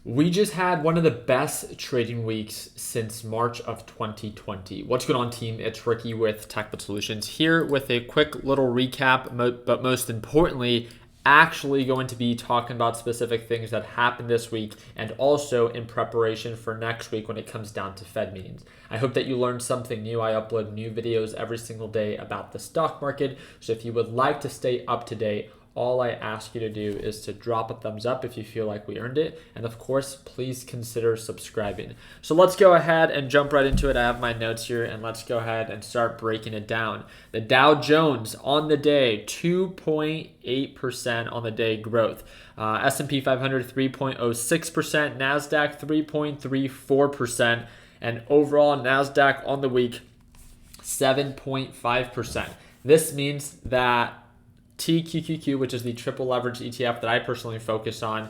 We just had one of the best trading weeks since March of 2020. What's going on, team? It's Ricky with Technical Solutions here with a quick little recap, but most importantly, actually going to be talking about specific things that happened this week and also in preparation for next week when it comes down to Fed meetings. I hope that you learned something new. I upload new videos every single day about the stock market. So if you would like to stay up to date, all I ask you to do is to drop a thumbs up if you feel like we earned it. And of course, please consider subscribing. So let's go ahead and jump right into it. I have my notes here and let's go ahead and start breaking it down. The Dow Jones on the day, 2.8% on the day growth. S&P 500, 3.06%. NASDAQ, 3.34%. And overall, NASDAQ on the week, 7.5%. This means that TQQQ, which is the triple leverage ETF that I personally focus on,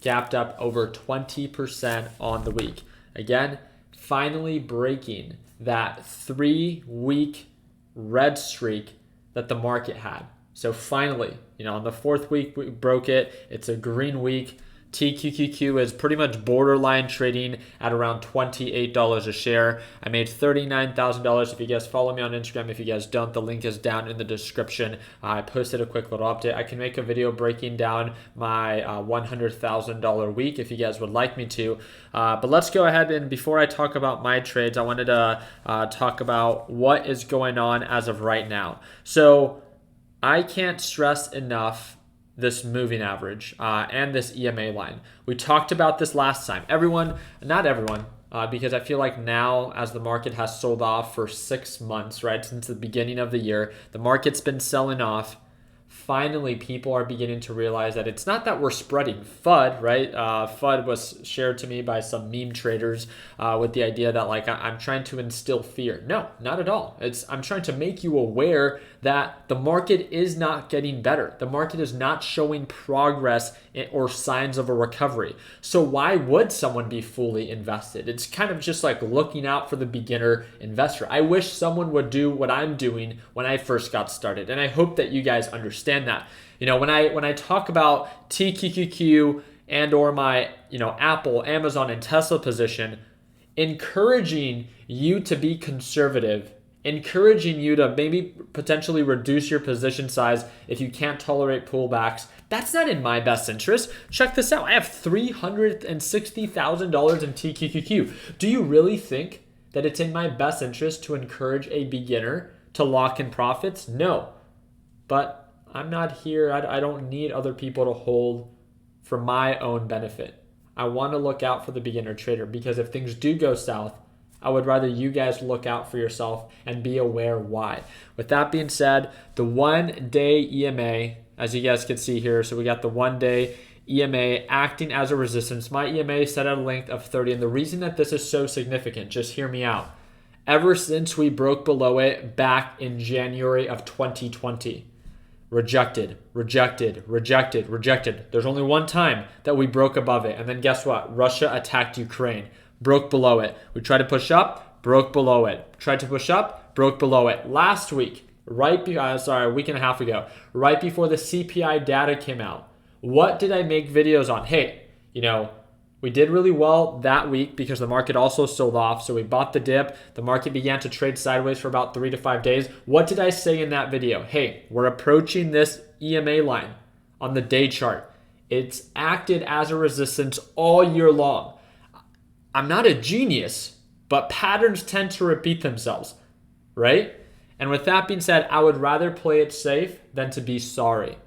gapped up over 20% on the week. Again, finally breaking that 3-week red streak that the market had. So finally, on the fourth week, we broke it. It's a green week. TQQQ is pretty much borderline trading at around $28 a share. I made $39,000. If you guys follow me on Instagram, if you guys don't, the link is down in the description. I posted a quick little update. I can make a video breaking down my $100,000 week if you guys would like me to. But let's go ahead and before I talk about my trades, I wanted to talk about what is going on as of right now. So I can't stress enough this moving average and this EMA line. We talked about this last time. Not everyone, because I feel like now as the market has sold off for 6 months, right, since the beginning of the year, the market's been selling off. Finally, people are beginning to realize that it's not that we're spreading FUD, right? FUD was shared to me by some meme traders with the idea that I'm trying to instill fear. No, not at all. I'm trying to make you aware that the market is not getting better. The market is not showing progress or signs of a recovery. So why would someone be fully invested? It's kind of just like looking out for the beginner investor. I wish someone would do what I'm doing when I first got started. And I hope that you guys understand that. When I talk about TQQQ and or my, Apple, Amazon, and Tesla position, encouraging you to be conservative, encouraging you to maybe potentially reduce your position size if you can't tolerate pullbacks, that's not in my best interest. Check this out. I have $360,000 in TQQQ. Do you really think that it's in my best interest to encourage a beginner to lock in profits? No. But I'm not here. I don't need other people to hold for my own benefit. I want to look out for the beginner trader because if things do go south, I would rather you guys look out for yourself and be aware why. With that being said, the 1-day EMA, as you guys can see here, so we got the 1-day EMA acting as a resistance. My EMA is set at a length of 30, and the reason that this is so significant, just hear me out. Ever since we broke below it back in January of 2020, rejected. There's only one time that we broke above it, and then guess what? Russia attacked Ukraine. Broke below it. We tried to push up, broke below it. Tried to push up, broke below it. Last week, a week and a half ago, right before the CPI data came out, what did I make videos on? Hey, we did really well that week because the market also sold off. So we bought the dip. The market began to trade sideways for about 3 to 5 days. What did I say in that video? Hey, we're approaching this EMA line on the day chart. It's acted as a resistance all year long. I'm not a genius, but patterns tend to repeat themselves, right? And with that being said, I would rather play it safe than to be sorry.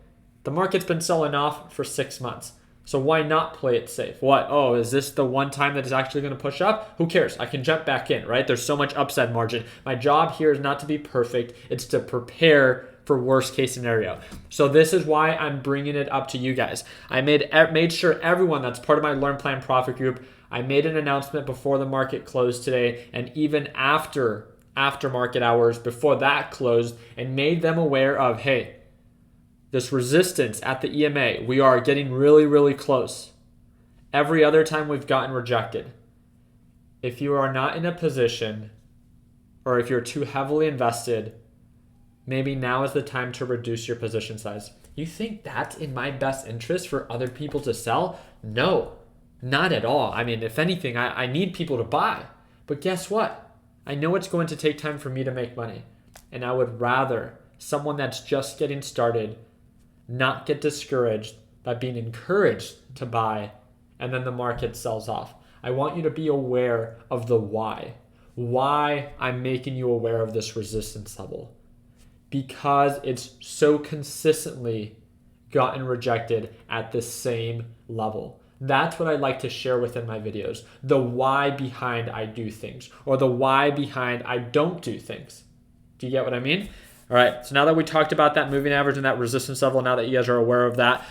The market's been selling off for 6 months. So why not play it safe? What? Oh, is this the one time that it's actually going to push up? Who cares? I can jump back in, right? There's so much upside margin. My job here is not to be perfect. It's to prepare for worst case scenario. So this is why I'm bringing it up to you guys. I made sure everyone that's part of my Learn Plan Profit group, I made an announcement before the market closed today and even after market hours, before that closed, and made them aware of, hey, this resistance at the EMA, we are getting really, really close. Every other time we've gotten rejected. If you are not in a position or if you're too heavily invested, maybe now is the time to reduce your position size. You think that's in my best interest for other people to sell? No. Not at all. I mean, if anything, I need people to buy. But guess what? I know it's going to take time for me to make money. And I would rather someone that's just getting started not get discouraged by being encouraged to buy and then the market sells off. I want you to be aware of the why I'm making you aware of this resistance level, because it's so consistently gotten rejected at the same level. That's what I like to share within my videos, the why behind I do things, or the why behind I don't do things. Do you get what I mean? All right, so now that we talked about that moving average and that resistance level, now that you guys are aware of that,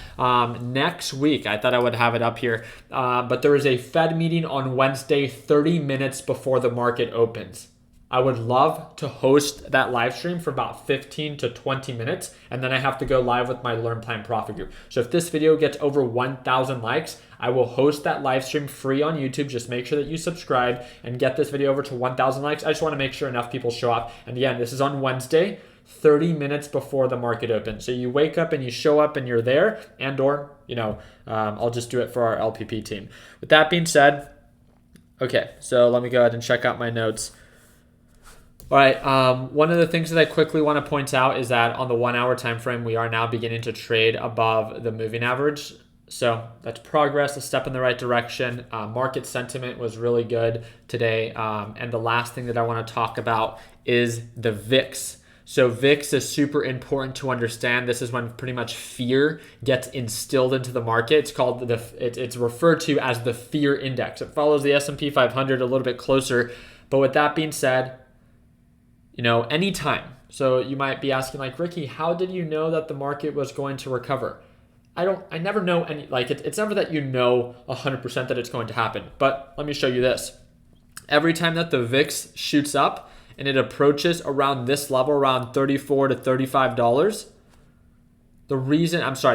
next week, I thought I would have it up here, but there is a Fed meeting on Wednesday, 30 minutes before the market opens. I would love to host that live stream for about 15 to 20 minutes, and then I have to go live with my Learn Plan Profit group. So if this video gets over 1,000 likes, I will host that live stream free on YouTube. Just make sure that you subscribe and get this video over to 1,000 likes. I just want to make sure enough people show up. And again, this is on Wednesday, 30 minutes before the market opens. So you wake up and you show up and you're there, and or, I'll just do it for our LPP team. With that being said, okay, so let me go ahead and check out my notes. All right, one of the things that I quickly want to point out is that on the 1 hour time frame, we are now beginning to trade above the moving average. So that's progress, a step in the right direction. Market sentiment was really good today. And the last thing that I want to talk about is the VIX. So VIX is super important to understand. This is when pretty much fear gets instilled into the market. It's called it's referred to as the fear index. It follows the S&P 500 a little bit closer. But with that being said, anytime. So you might be asking like, Ricky, how did you know that the market was going to recover? I never know any, it's never that 100% that it's going to happen. But let me show you this. Every time that the VIX shoots up and it approaches around this level, around $34 to $35,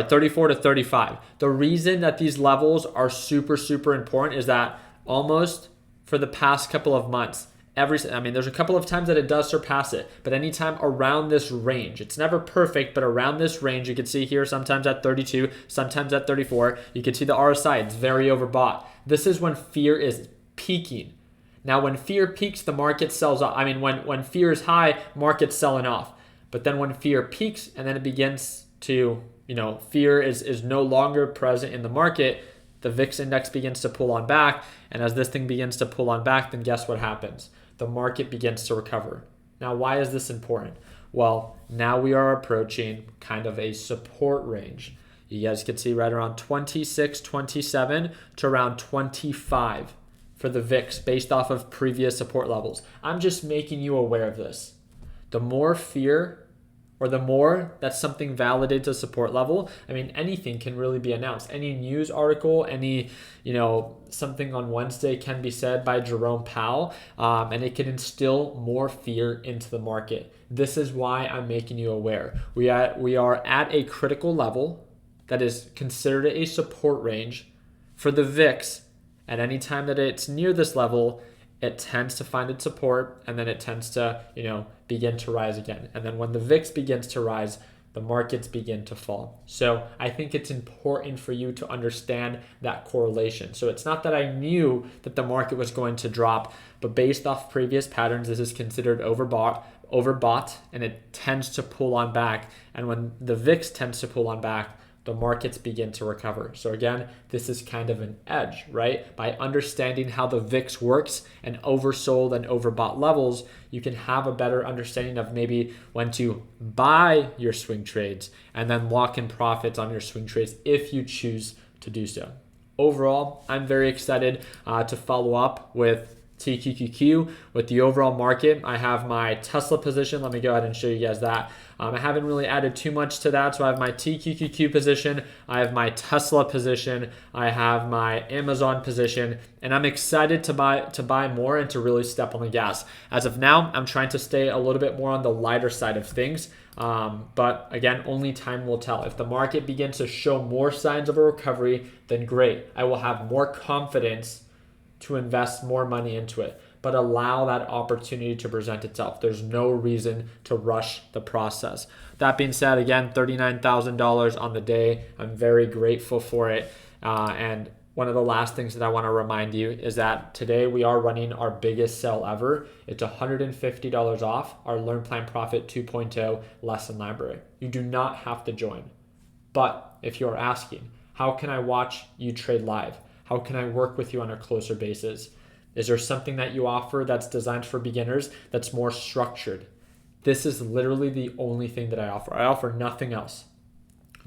34 to 35. The reason that these levels are super, super important is that almost for the past couple of months, there's a couple of times that it does surpass it, but anytime around this range, it's never perfect, but around this range, you can see here sometimes at 32, sometimes at 34. You can see the RSI, it's very overbought. This is when fear is peaking. Now, when fear peaks, the market sells off. When fear is high, market's selling off. But then when fear peaks and then it begins to, fear is no longer present in the market, the VIX index begins to pull on back. And as this thing begins to pull on back, then guess what happens? The market begins to recover. Now, why is this important? Well, now we are approaching kind of a support range. You guys can see right around 26, 27 to around 25 for the VIX based off of previous support levels. I'm just making you aware of this. The more fear or the more that something validates a support level, anything can really be announced. Any news article, something on Wednesday can be said by Jerome Powell, and it can instill more fear into the market. This is why I'm making you aware. We are at a critical level that is considered a support range for the VIX. At any time that it's near this level, it tends to find its support, and then it tends to, begin to rise again. And then when the VIX begins to rise, the markets begin to fall. So I think it's important for you to understand that correlation. So it's not that I knew that the market was going to drop, but based off previous patterns, this is considered overbought, and it tends to pull on back. And when the VIX tends to pull on back, the markets begin to recover. So again, this is kind of an edge, right? By understanding how the VIX works and oversold and overbought levels, you can have a better understanding of maybe when to buy your swing trades and then lock in profits on your swing trades if you choose to do so. Overall, I'm very excited to follow up with TQQQ with the overall market. I have my Tesla position. Let me go ahead and show you guys that. I haven't really added too much to that. So I have my TQQQ position. I have my Tesla position. I have my Amazon position, and I'm excited to buy more and to really step on the gas. As of now, I'm trying to stay a little bit more on the lighter side of things. But again, only time will tell. If the market begins to show more signs of a recovery, then great. I will have more confidence to invest more money into it, but allow that opportunity to present itself. There's no reason to rush the process. That being said, again, $39,000 on the day. I'm very grateful for it. And one of the last things that I want to remind you is that today we are running our biggest sale ever. It's $150 off our Learn Plan Profit 2.0 lesson library. You do not have to join. But if you're asking, how can I watch you trade live? How can I work with you on a closer basis? Is there something that you offer that's designed for beginners that's more structured? This is literally the only thing that I offer. I offer nothing else.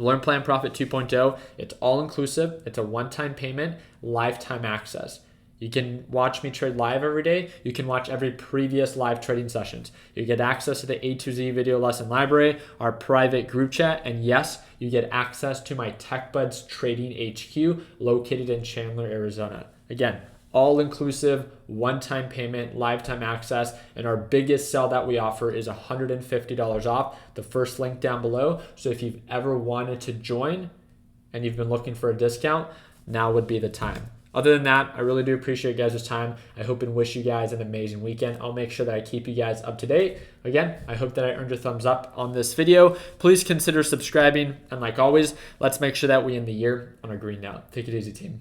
Learn Plan Profit 2.0, it's all inclusive. It's a one-time payment, lifetime access. You can watch me trade live every day. You can watch every previous live trading sessions. You get access to the A to Z video lesson library, our private group chat, and yes, you get access to my TechBuds Trading HQ located in Chandler, Arizona. Again, all inclusive, one-time payment, lifetime access, and our biggest sale that we offer is $150 off. The first link down below. So if you've ever wanted to join and you've been looking for a discount, now would be the time. Other than that, I really do appreciate you guys' time. I hope and wish you guys an amazing weekend. I'll make sure that I keep you guys up to date. Again, I hope that I earned your thumbs up on this video. Please consider subscribing. And like always, let's make sure that we end the year on a green note. Take it easy, team.